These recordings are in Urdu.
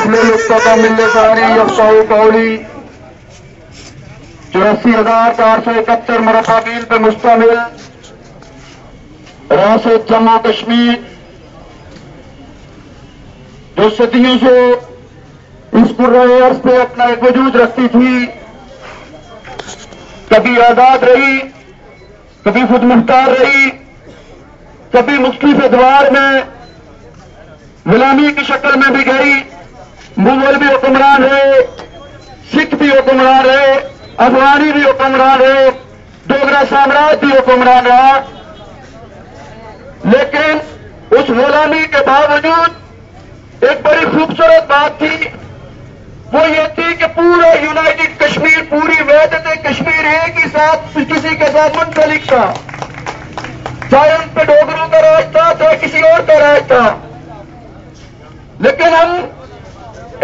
ملتانی یفقہوا قولی 84,471 مربع میل پہ مشتمل ریاست جموں کشمیر جو صدیوں سے اس کرۂ ارض پہ اپنا ایک وجود رکھتی تھی، کبھی آزاد رہی، کبھی خود مختار رہی، کبھی مختلف ادوار میں غلامی کی شکل میں بھی گئی، مغل بھی حکمران رہے، سکھ بھی حکمران رہے، افغانی بھی حکمران رہے، ڈوگرا سامراج بھی حکمران رہا، لیکن اس غلامی کے باوجود ایک بڑی خوبصورت بات تھی، وہ یہ تھی کہ پورا یونائٹڈ کشمیر، پوری وحدت کشمیر ایک ہی ساتھ کسی کے ساتھ منسلک تھا، چاہے ان پہ ڈوگروں کا راج تھا چاہے کسی اور کا راج تھا، لیکن ہم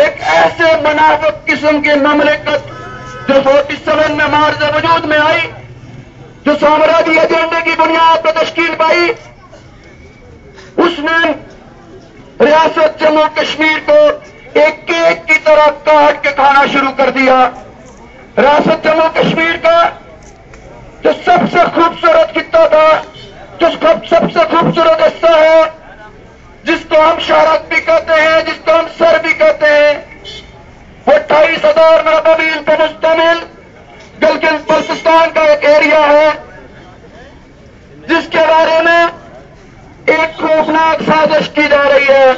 ایک ایسے منافق قسم کی مملکت جو 47 میں مارز وجود میں آئی، جو سامراجی ایجنڈے کی بنیاد پر تشکیل پائی، اس نے ریاست جموں کشمیر کو ایک کیک کی طرح کاٹ کے کھانا شروع کر دیا۔ ریاست جموں کشمیر کا جو سب سے خوبصورت خطہ تھا، جو سب سے خوبصورت حصہ ہے، جس کو ہم شارک بھی کہتے ہیں، جس کو ہم سر بھی کہتے ہیں، وہ 28,000 مربع میل پر مشتمل گلگت بلتستان کا ایک ایریا ہے، جس کے بارے میں ایک خوفناک سازش کی جا رہی ہے۔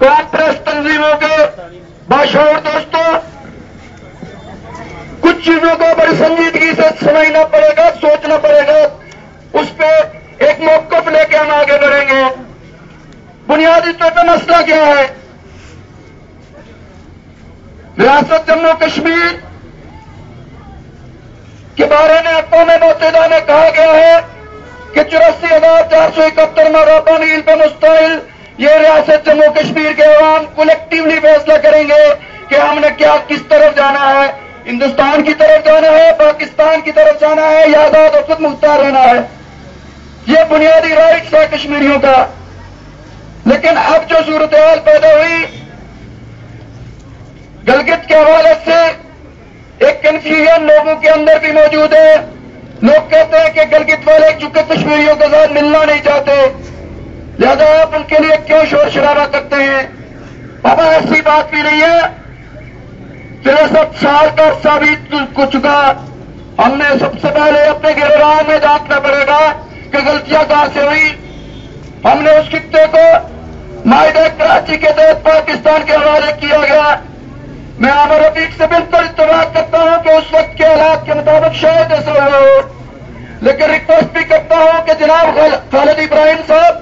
کانگریس تنظیموں کے باشعور دوستوں، کچھ چیزوں کو بڑی سنجیدگی سے سمجھنا پڑے گا، سوچنا پڑے گا، اس پہ ایک موقف لے کے ہم آگے بڑھیں گے۔ بنیادی طور پہ مسئلہ کیا ہے؟ ریاست جموں کشمیر کے بارے میں اقوام متحدہ میں کہا گیا ہے کہ 84,471 مربع میل پر مشتمل یہ ریاست جموں کشمیر کے عوام کلیکٹیولی فیصلہ کریں گے کہ ہم نے کیا، کس طرف جانا ہے، ہندوستان کی طرف جانا ہے، پاکستان کی طرف جانا ہے، یا آزاد اور خود مختار رہنا ہے۔ یہ بنیادی رائٹس ہے کشمیریوں کا۔ لیکن اب جو صورتحال پیدا ہوئی، گلگت کے حوالے سے ایک کنفیوژن لوگوں کے اندر بھی موجود ہے۔ لوگ کہتے ہیں کہ گلگت والے چونکہ کشمیریوں کے ساتھ ملنا نہیں چاہتے، لہذا آپ ان کے لیے کیوں شور شرابہ کرتے ہیں؟ اب ایسی بات بھی نہیں ہے۔ 63 سال کا عرصہ بیت چکا، ہم نے سب سے پہلے اپنے گرہراہ میں جانچنا پڑے گا کہ غلطیاں کہاں سے ہوئی۔ ہم نے اس خطے کو معاہدہ کراچی کے تحت پاکستان کے حوالے کیا گیا۔ میں عامر رفیق سے بالکل اتفاق کرتا ہوں کہ اس وقت کے حالات کے مطابق شاید ایسا ہوا ہو، لیکن ریکویسٹ بھی کرتا ہوں کہ جناب خالد ابراہیم صاحب،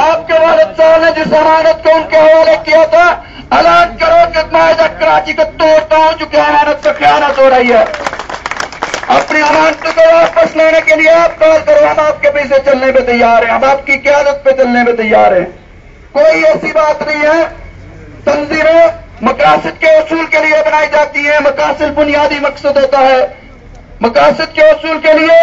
آپ کے والد صاحب نے جس امانت کو ان کے حوالے کیا تھا، اعلان کرو کہ معاہدہ کراچی کو توڑتا ہوں، چونکہ امانت پر خیانت ہو رہی ہے۔ اپنی امانت کو واپس لینے کے لیے آپ کال کرو، ہم آپ کے پیچھے چلنے پہ تیار ہیں، ہم آپ کی قیادت پہ چلنے پہ تیار ہیں۔ کوئی ایسی بات نہیں ہے۔ تنظیمیں مقاصد کے اصول کے لیے بنائی جاتی ہیں، مقاصد بنیادی مقصد ہوتا ہے۔ مقاصد کے اصول کے لیے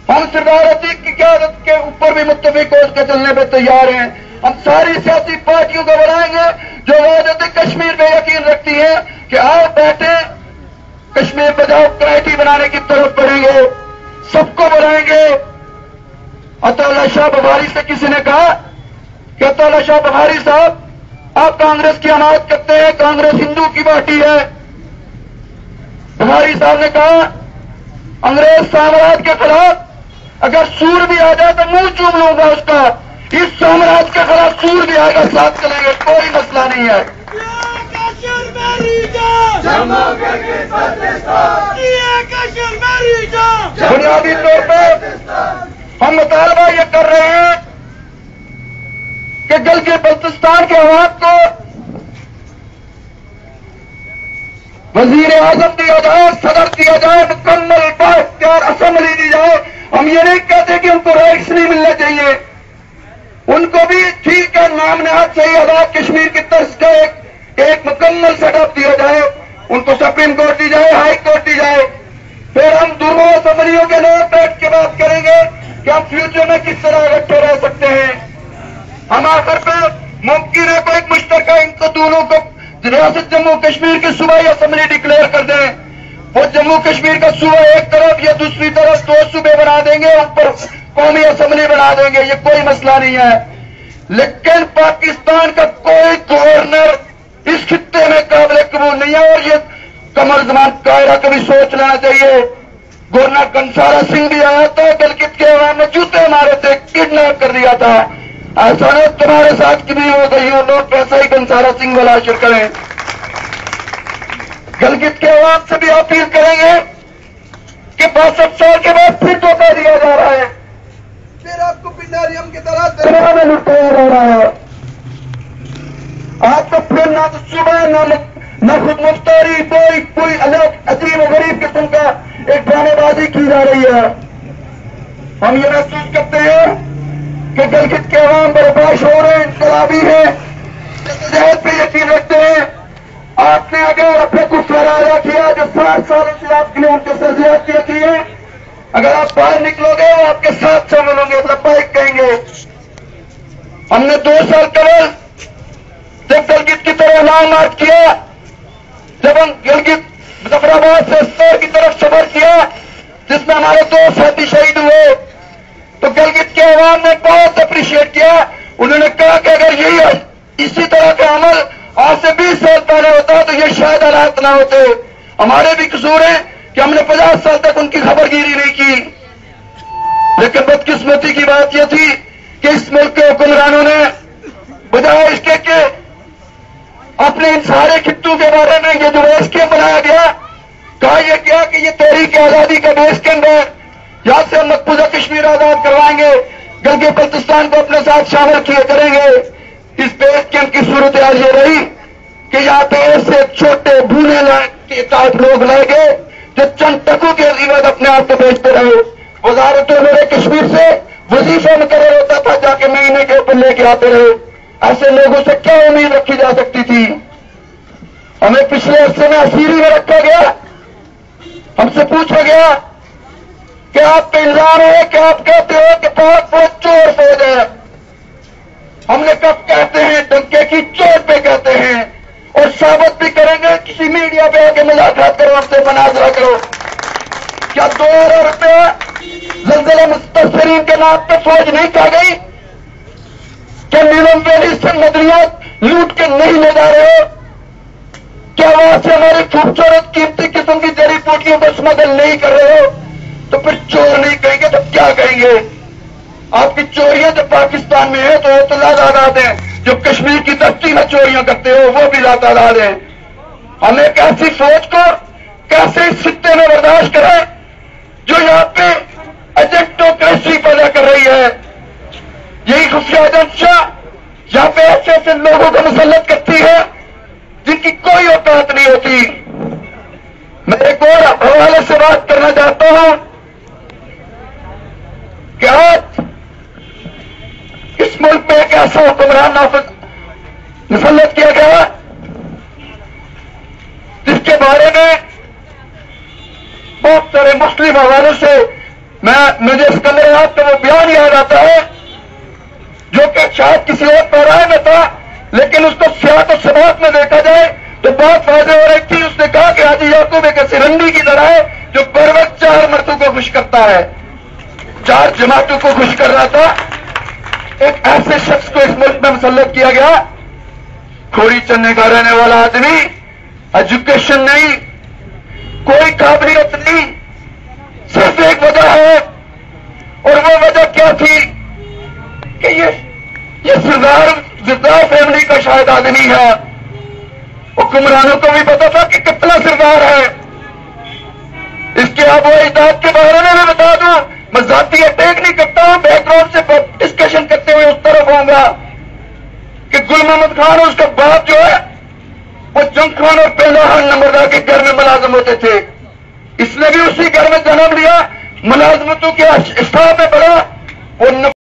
ہم سردار عتیق کی قیادت کے اوپر بھی متفق ہو کے چلنے پہ تیار ہیں۔ ہم ساری سیاسی پارٹیوں کو بلائیں گے جو وحدت کشمیر پہ یقین رکھتی ہیں کہ آؤ بیٹھے کشمیر پہ جاؤ کمیٹی بنانے کی طرف بڑھیں گے، سب کو بلائیں گے۔ عطا اللہ شاہ بخاری سے کسی نے کہا کہ عطا اللہ شاہ بخاری صاحب، آپ کانگریس کی حمایت کرتے ہیں، کانگریس ہندو کی پارٹی ہے۔ بخاری صاحب نے کہا انگریز سامراج کے خلاف اگر سور بھی آ جائے تو منہ چوم لوں گا اس کا، اس سامراج کے خلاف سور بھی آئے گا، ساتھ چلیں گے، کوئی مسئلہ نہیں ہے۔ بنیادی طور پہ ہم مطالبہ یہ کر رہے ہیں کہ گلگت بلتستان کے عوام کو وزیر اعظم دیا جائے، صدر دیا جائے، مکمل بااختیار اسمبلی دی جائے۔ ہم یہ نہیں کہتے کہ ان کو رائٹس نہیں ملنے چاہیے، ان کو بھی ٹھیک ہے، نام نہاد صحیح آزاد کشمیر کی طرز کا ایک مکمل سیٹ اپ دیا جائے، ان کو سپریم کورٹ دی جائے، ہائی کورٹ دی جائے۔ پھر ہم دونوں اسمبلیوں کے لوگ بیٹھ کے بات کریں گے کہ ہم فیوچر میں کس طرح اکٹھے رہ سکتے ہیں۔ ہم آخر پہ وہ دونوں کو ریاست جموں کشمیر کی صوبائی اسمبلی ڈکلیئر کر دیں. وہ جموں کشمیر کا صوبہ ایک طرف یا دوسری طرف 2 صوبے بنا دیں گے, اوپر قومی اسمبلی بنا دیں گے, یہ کوئی مسئلہ نہیں ہے. لیکن پاکستان کا کوئی گورنر اس خطے میں قابل قبول نہیں ہے, اور یہ قمر زمان قاہرہ کو بھی سوچ لینا چاہیے. گورنر کنسارا سنگھ بھی آیا تھا, گلگت کے عوام نے جوتے مارے تھے, کڈنیپ کر دیا تھا. ایسا نہیں تمہارے ساتھ کی بھی ہو گئی ہو, لوگ پیسہ ہی کنسارا سنگھ والا حشر کریں. گلگت کے عوام سے بھی اپیل کریں گے کہ 62 سال کے بعد پھر دھوکہ دیا جا رہا ہے, پھر آپ کو پنڈاریم کی طرح دریا میں لٹایا جا رہا ہے. آپ کو پھر نہ تو صبح نہ خود مختاری, کوئی الگ عجیب و غریب قسم کا ایک ڈرامے بازی کی جا رہی ہے. ہم یہ محسوس کرتے ہیں کہ گلگت کے عوام برباش ہو رہے ہیں, انقلابی ہیں, صحت پہ یقین رکھتے ہیں. آپ نے اگر اپنے کو فرایا کیا جو 60 سالوں سے آپ کے لیے ان کے سرزیات کی ہے, اگر آپ باہر نکلو گے وہ آپ کے ساتھ شامل ہوں گے, لبیک کہیں گے. ہم نے 2 سال قبل جب گلگت کی طرح لانگ مارچ کیا, جب ہم گلگت مظفرآباد سے استور کی طرف سفر کیا جس میں ہمارے 2 ساتھی شہید ہوئے, تو گلگت کے عوام نے بہت اپریشیٹ کیا. انہوں نے کہا کہ اگر یہی اسی طرح کا عمل آج سے 20 سال پہلے ہوتا تو یہ شاید حالات نہ ہوتے. ہمارے بھی قصور ہے کہ ہم نے 50 سال تک ان کی خبر گیری نہیں کی. لیکن بدقسمتی کی بات یہ تھی کہ اس ملک کے حکمرانوں نے بجائے اس کے کہ اپنے ان سارے خطوں کے بارے میں یہ جو بیس کیمپ بنایا گیا, کہا یہ کیا کہ یہ تحریک آزادی کا بیس کیمپ ہے, یہاں سے ہم مقبوضہ کشمیر آزاد کروائیں گے, گلگت بلتستان کو اپنے ساتھ شامل کیے کریں گے. اس بیس کیمپ کی صورتحال یہ رہی کہ یہاں پہ ایسے چھوٹے بھونے کے ساتھ لوگ لائے گئے جو چند ٹکوں کے عزیمت اپنے آپ کو بیچتے رہے. وزارت میرے کشمیر سے وظیفہ مقرر ہوتا تھا, جا کے مہینے کے اوپر لے کے آتے رہے. ایسے لوگوں سے کیا امید رکھی جا سکتی تھی؟ ہمیں پچھلے عرصے میں اسیری میں رکھا گیا. ہم سے پوچھا گیا کہ آپ پہ الزام ہے کہ آپ کہتے ہو کہ پاک فوج چور فوج ہے. ہم نے کب کہتے ہیں, ڈنکے کی چوٹ پہ کہتے ہیں, اور ثابت بھی کریں گے. کسی میڈیا پہ آ کے ملاقات کرو, ہم سے مناظرہ کرو. کیا 2,000 روپیہ زلزلہ مستثرین کے نام پہ فوج نہیں کھا گئی؟ کیا نیلم ویلی سے مدنیات لوٹ کے نہیں لے جا رہے ہو؟ کیا وہاں سے ہماری خوبصورت قیمتی قسم کی جڑی بوٹیوں کو اسمگل نہیں کر رہے ہو؟ تو پھر چور نہیں کہیں گے تو کیا کہیں گے؟ آپ کی چوریاں جو پاکستان میں ہیں تو وہ تو لاتعداد ہیں, جو کشمیر کی دھرتی میں چوریاں کرتے ہو وہ بھی لاتعداد ہیں. ہم ایک ایسی فوج کو کیسے اس خطے میں برداشت کریں جو یہاں پہ ایجنٹوکریسی پیدا کر رہی ہے. یہی خفیہ ایجنسیاں یہاں پہ ایسے ایسے لوگوں کو مسلط کرتی ہے جن کی کوئی اوقات نہیں ہوتی. میں ایک اور حوالے سے بات کرنا چاہتا ہوں کہ آج اس ملک میں ایک ایسا حکمران مسلط کیا گیا جس کے بارے میں بہت سارے مسلم حوالوں سے مجھے اس کلریات کا وہ بیان یاد آتا ہے جو کہ شاید کسی اور پیرائے میں تھا, لیکن اس کو سیاحت و سباق میں دیکھا جائے تو بہت واضح ہو رہی تھی. اس نے کہا کہ حاجی یعقوب ایک ایسی رنڈی کی طرح ہے جو بر وقت 4 مردوں کو خوش کرتا ہے, 4 جماعتوں کو خوش کر رہا تھا. ایک ایسے شخص کو اس ملک میں مسلط کیا گیا, کھوری چنے کا رہنے والا آدمی, ایجوکیشن نہیں, کوئی قابلیت نہیں, صرف ایک وجہ ہے, اور وہ وجہ کیا تھی کہ یہ سردار فیملی کا شاید آدمی ہے. حکمرانوں کو بھی پتا تھا کہ کتنا سردار ہے. اس کے آب و اجداد کے بارے میں بتا دوں, میں ذاتی اٹیک نہیں کرتا ہوں, بیک گراؤنڈ سے ڈسکشن کرتے ہوئے اس طرف ہوں گا کہ گل محمد خان اور اس کا باپ جو ہے وہ جنگ خان اور پہلا خان نمبردار کے گھر میں ملازم ہوتے تھے. اس نے بھی اسی گھر میں جنم لیا, ملازمتوں کے اسٹاف میں پڑا. وہ